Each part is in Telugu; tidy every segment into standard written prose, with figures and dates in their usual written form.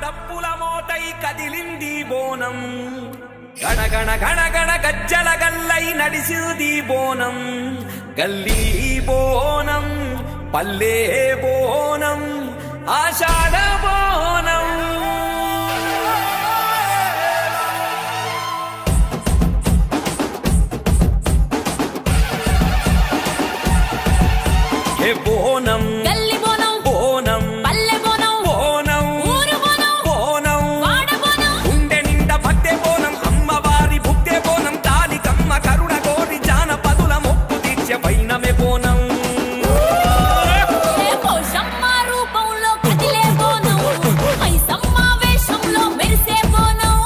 డప్పుల మోతై కదిలింది బోనం గణగణ గణగణ గజ్జల గల్లై నడిసింది బోనం గల్లీ బోనం పల్లె బోనం ఆషాఢ బోనం హే బోనం గల్లీ బోనం బోనం పల్లె బోనం బోనం ఊరు బోనం బోనం వాడ బోనం గుండె నిండా భక్తే బోనం అమ్మవారి భుక్తే బోనం తాలికమ్మ కరుణ కోరి జానపదుల మొక్కు తీర్చే వైనమే బోనం పోషమ్మ రూపంలో కదిలే బోనం మైసమ్మ వేషంలో మెరిసే బోనం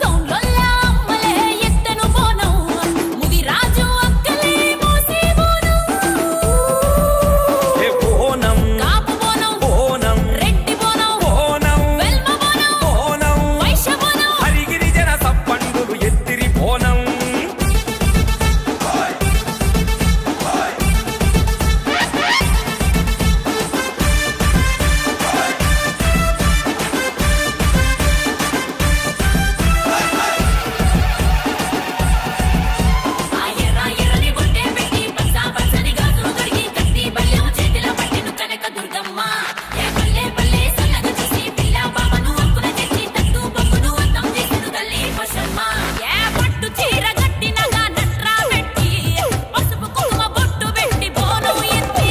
గౌన్లొల్ల అమ్మలే ఎత్తెను బోనం ముదిరాజు అక్కలే మోసే బోనం హే బోనం కాపు బోనం బోనం రెడ్డి బోనం బోనం వెల్మ బోనం బోనం వైశ్య బోనం హరిగిరిజన సప్పండులు ఎత్తిరి బోనం ఎర్రని బొట్టే పెట్టి పచ్చని గాజులు తొడిగి కత్తి బల్యం చేతిలో పట్టెను కనక దుర్గమ్మ ఏ పల్లె పల్లె సల్లగా చూసి పిల్ల బాబను అక్కున తెచ్చి తట్టు బొమ్మను అందం చేసెను తల్లి పోషమ్మ ఏ పట్టు చీర కట్టినగా నట్రా పెట్టి పసుపు కుంకుమ బొట్టు పెట్టి బోనం ఎత్తి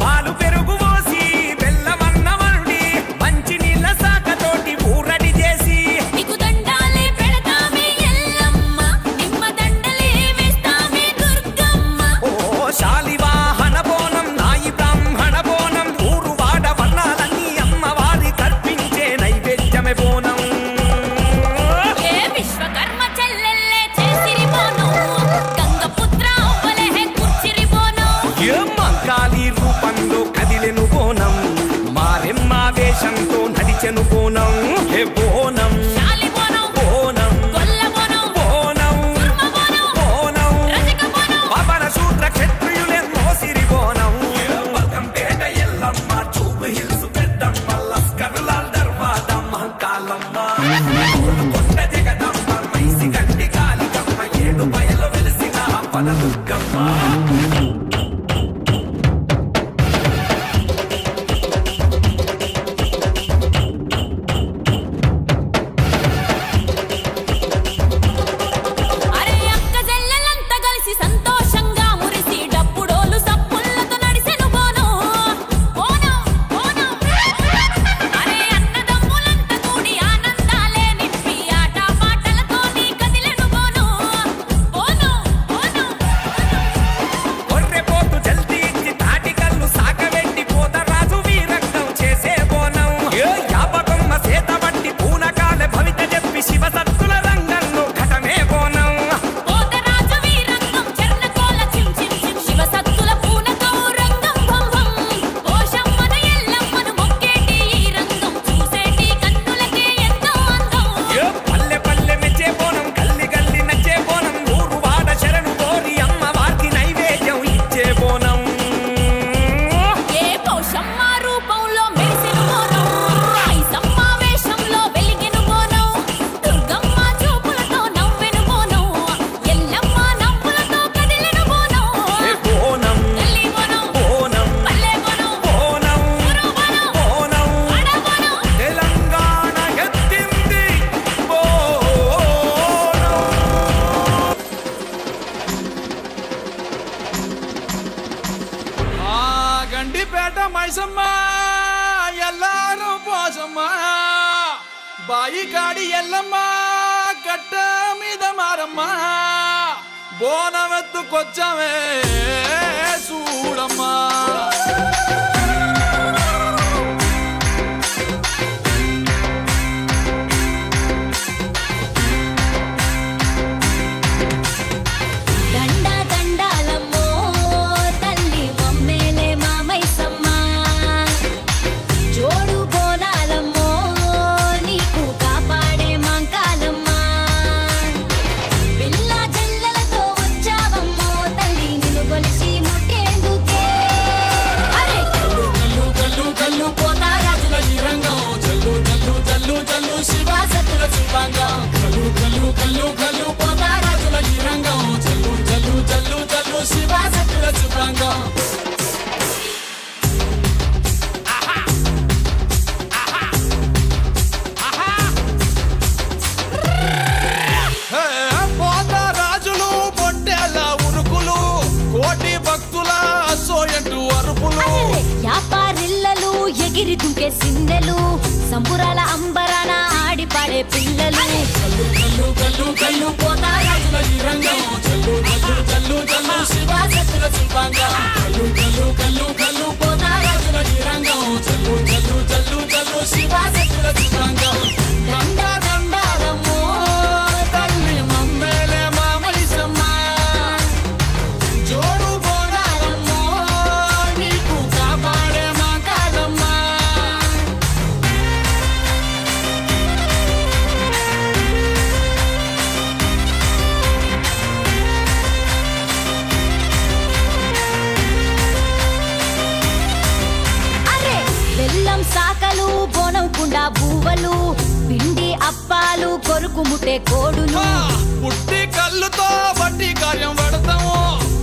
పాలు పెరుగు పోసి బెల్లమన్న వండి మంచి నీళ్ళ సాకతోటి ఊరడి చేసి నీకు దండాలే పెడతామే ఎల్లమ్మ నిమ్మ దండలే వేస్తామే దుర్గమ్మ ఓ శాలివాహన బోనం నాయి బ్రాహ్మణ బోనం ఊరు వాడ వర్ణాలన్నీ అమ్మవారి కర్పించే నైవేద్యమే బోనం ఏ విశ్వకర్మ చెల్లెల్లే చేసిరి బోనం గంగపుత్ర అవ్వలే కూర్చిరి బోనం ఏ మంకాళి రూపంలో కదిలెను బోనం మారెమ్మ వేషంతో నడిచెను బోనం హే బోనం శాలి బోనం బోనం గొల్ల బోనం బోనం కుర్మ బోనం బోనం రజక బోనం పవన శూద్ర క్షత్రియులెన్నో సిరి బోనం బల్కంపేట ఎల్లమ్మ చూపు హిల్సు పెద్దమ్మ లస్కరులాల్ దర్వాద మహంకాలమ్మ కొండ జగదమ్మ మైసి గంటి కాలికమ్మ ఏడు బయలు వెలిసిన అప్పన దుర్గమ్మ అరే అక్క చెల్లెలంతా కలిసి సంతోషంగా మురిసి డప్పుడోలు సప్పులతో నడిసెను బోనం బోనం బోనం అరే అన్నదమ్ములంతా కూడి ఆనందాలే నింపి ఆట పాటలతో నీ కదిలెను బోనం బోనం బోనం కొర్రె పోతు జల్దీ ఇచ్చి తాటి కళ్ళు సాగబెట్టి పోతరాజు వీరంగం చేసే బోనం యాపకొమ్మ సేత బట్టి పూనకాలే భవిత చెప్పి శివ సత్తుల రంగంలో ఘటమే బోనం పోతరాజు వీరంగం చర్ణకోల చిం చిం చిం శివ సత్తుల పూనతో రంగం భం భం పోషమ్మను ఎల్లమ్మను మొక్కేటి ఈ రంగం చూసేటి కన్నులకే ఎంతో అందం పల్లె పల్లె మెచ్చే బోనం గల్లి గల్లి నచ్చే బోనం ఊరు వాడ శరణు కోరి అమ్మవారికి నైవేద్యం ఇచ్చే బోనం ఏ పౌషమ్మ రూపంలో మెరిసెను బోనం ఐసమ్మ వేషంలో వెలిగెను బోనం దుర్గమ్మ చూపులతో నవ్వెను బోనం ఎల్లమ్మ నవ్వులతో కదిలెను బోనం హే బోనం గల్లీ బోనం బోనం పల్లె బోనం బోనం ఊరు బోనం బోనం వాడ బోనం తెలంగాణ ఎత్తింది బోనం గండిపేట మైసమ్మ ఎల్లారు పోసమ్మ బాయి కాడి ఎల్లమ్మ కట్ట మీద మారమ్మ బోనమెత్తుకొచ్చమే చూడమ్మా దండ దండాలమ్మో తల్లి మమ్మేలే మామైసమ్మ జోడు బోనాలమ్మో నీకు కాపాడే మాంకాలమ్మ పిల్ల జల్లలతో వచ్చావమ్మో తల్లి నిన్ను కొలిసి ముట్టేందుకే అరే జల్లు శివ సత్తుల శివాంగం కలు కలు కలు కలు పోతారాజుల ఈ రంగం జల్లు జల్లు జల్లు జల్లు శివ సత్తుల శివాంగం పోతారాజులు పొట్టేల ఉరుకులు కోటి భక్తుల సోయంటు అరుపులు వ్యాపారిల్లలు ఎగిరి దుంకే సిందెలు సంబురాల అంబరాన ఆడి పాడే పిల్లలు కల్లు కల్లు కల్లు కల్లు పోతారాజుల ఈ రంగం జల్లు జల్లు జల్లు జల్లు శివ సత్తుల శివాంగం కల్లు కల్లు కల్లు కల్లు పోతారాజుల ఈ రంగం జల్లు జల్లు జల్లు జల్లు శివ సత్తుల శివాంగం దండ దండారమ్మో తల్లి మమ్మేలే మామైసమ్మ జోడు బోనారమ్మో నీకు కాపాడే మా కాదమ్మ అరే బెల్లం సాకలు బోనం కుండా బూవలు పిండి అప్పాలు కొరుకు ముట్టే కోడులు పుట్టి కళ్ళుతో బట్టి కార్యం పడతాము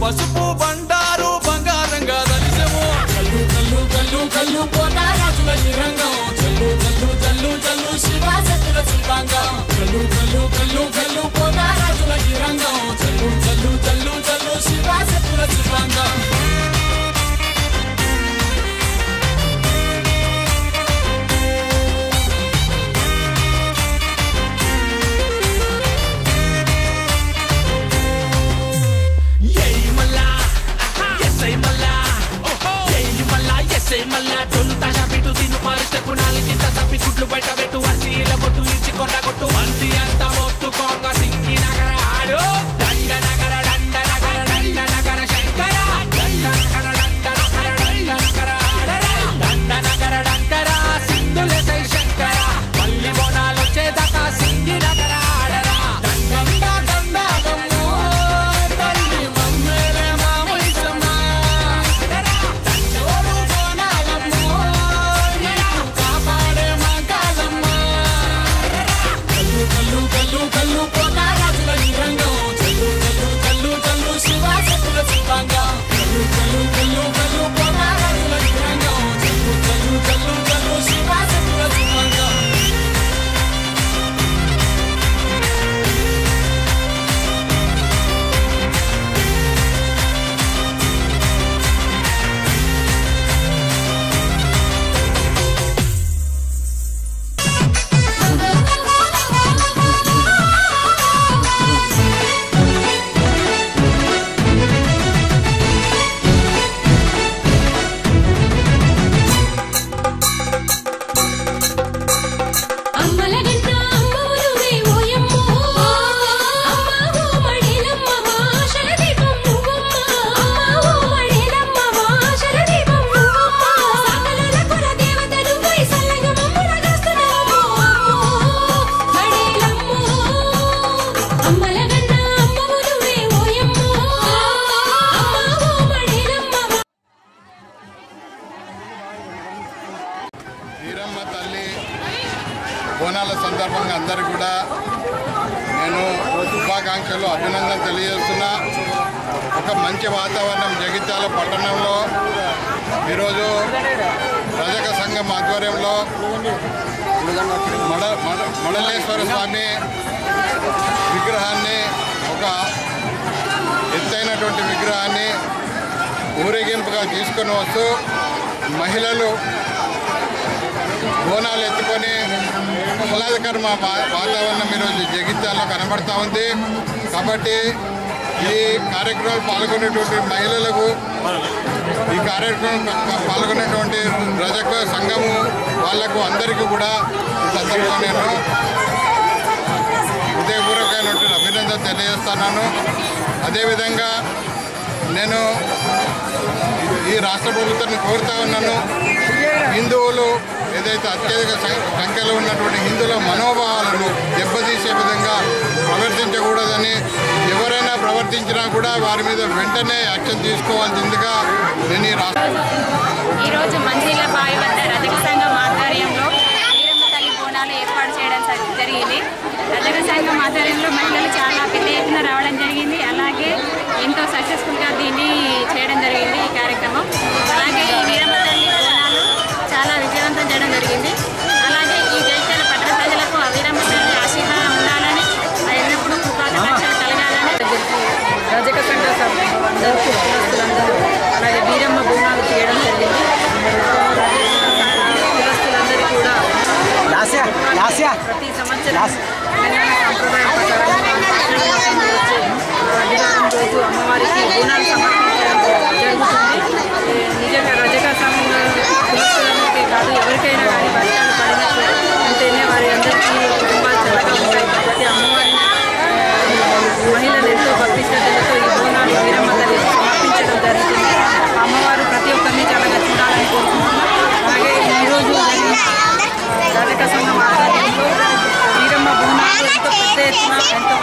పసుపు బండారు బంగారంగా దలిసము కల్లు కల్లు కల్లు కల్లు పోతారాజుల ఈ రంగం జల్లు జల్లు జల్లు జల్లు శివ సత్తుల శివాంగం కల్లు కల్లు కల్లు కల్లు పోతారాజుల ఈ రంగం జల్లు జల్లు జల్లు జల్లు శివ సత్తుల శివాంగం మళ్ళా డొల్లు తాజా పెట్టు తిను పారిస్తే పునాలి చింత తప్పి గుడ్లు బయట పెట్టు అసీల కొట్టు ఇచ్చి కొట్ట కొట్టు మంది అంతా మొత్తుకోంగ సింగి నగర ఆడు దండ నగర దండ నగర దండ నగర శంకర దండ నగర దండ నగర దండ నగర ఆడరా దండ నగర దండర సింధుల సై శంకర పల్లి బోనాలు వచ్చేదాకా సింగి నగర ఆడరా దండ దండ దమ్మో తల్లి మమ్మేలే మామైసమ్మ కల్లు పోతారాజుల ఈ రంగం జల్లు జల్లు జల్లు జల్లు శివ సత్తుల శివాంగం కల్లు కల్లు కల్లు కల్లు పోతారాజుల ఈ రంగం జల్లు జల్లు జల్లు జల్లు శివ సత్తుల శివాంగం వీరమ్మ తల్లి బోనాల సందర్భంగా అందరికీ కూడా నేను శుభాకాంక్షలు అభినందన తెలియజేస్తున్నా. ఒక మంచి వాతావరణం జగిత్యాల పట్టణంలో ఈరోజు రజక సంఘం ఆధ్వర్యంలో మడలేశ్వర స్వామి విగ్రహాన్ని, ఒక ఎత్తైనటువంటి విగ్రహాన్ని ఊరేగింపుగా తీసుకొని వస్తూ మహిళలు బోనాలు ఎత్తుకొని ఆహ్లాదకరమ వాతావరణం ఈరోజు జగిత్యాలలో కనబడతా ఉంది. కాబట్టి ఈ కార్యక్రమంలో పాల్గొనేటువంటి మహిళలకు, ఈ కార్యక్రమం పాల్గొనేటువంటి రజక సంఘము వాళ్లకు అందరికీ కూడా ఈ సందర్భంగా నేను హృదయపూర్వకమైనటువంటి అభినందన తెలియజేస్తున్నాను. అదేవిధంగా నేను ఈ రాష్ట్ర ప్రభుత్వాన్ని కోరుతా ఉన్నాను, హిందువులు ఏదైతే అత్యధిక సంఖ్యలో ఉన్నటువంటి హిందువుల మనోభావాలను దెబ్బతీసే విధంగా ప్రవర్తించకూడదని, ఎవరైనా ప్రవర్తించినా కూడా వారి మీద వెంటనే యాక్షన్ తీసుకోవాల్సిందిగా నేను ఈరోజు మంచిర్యాల బావి వద్ద రజక సంఘం ఆధ్వర్యంలో వీరమ్మ తల్లి బోనాలు ఏర్పాటు చేయడం రావడం జరిగింది. అలాగే ఎంతో సక్సెస్ఫుల్గా దీన్ని చేయడం జరిగింది ఈ కార్యక్రమం. అలాగే ఈ వీరమ్మ తల్లి బోనాలు చాలా విజయవంతం చేయడం జరిగింది. అలాగే ఈ జైత్యాల పట్టణ ప్రజలకు ఆ వీరమ్మ తల్లి ఆశీర్వాదం ఉండాలని, ఎల్లప్పుడూ కృపాకటాక్షాలు కలగాలని. రజక సంఘ అందరూ కులస్తులందరూ అలాగే వీరమ్మ బోనాలు చేయడం జరిగింది. కులస్తులందరూ కూడా ప్రతి సంవత్సరం తెలంగాణ సాంప్రదాయ ప్రకారం వచ్చే అధికారం రోజు అమ్మవారికి బోనాలు సమర్పించడం జరుగుతుంది. నిజంగా రజక సంఘ కులస్తులందరికీ కాదు, ఎవరికైనా కానీ వర్షాలు పడినట్టు ఉంటేనే వారి అందరికీ కుటుంబాలు చల్లగా ఉంటాయి. కాబట్టి అమ్మవారిని మహిళలు ఎంతో భక్తి శ్రద్ధలతో ఈ బోనాలు వీరమ్మ తల్లి సమర్పించడం జరుగుతుంది. అమ్మవారు ప్రతి ఒక్కరిని చల్లగా చూడాలని కోరుకుంటున్నాం. అలాగే ఈరోజు రజక సంఘం ఆధ్వర్యంలో వీరమ్మ బోనాలు ఎంతో పెద్ద ఎత్తున ఎంతో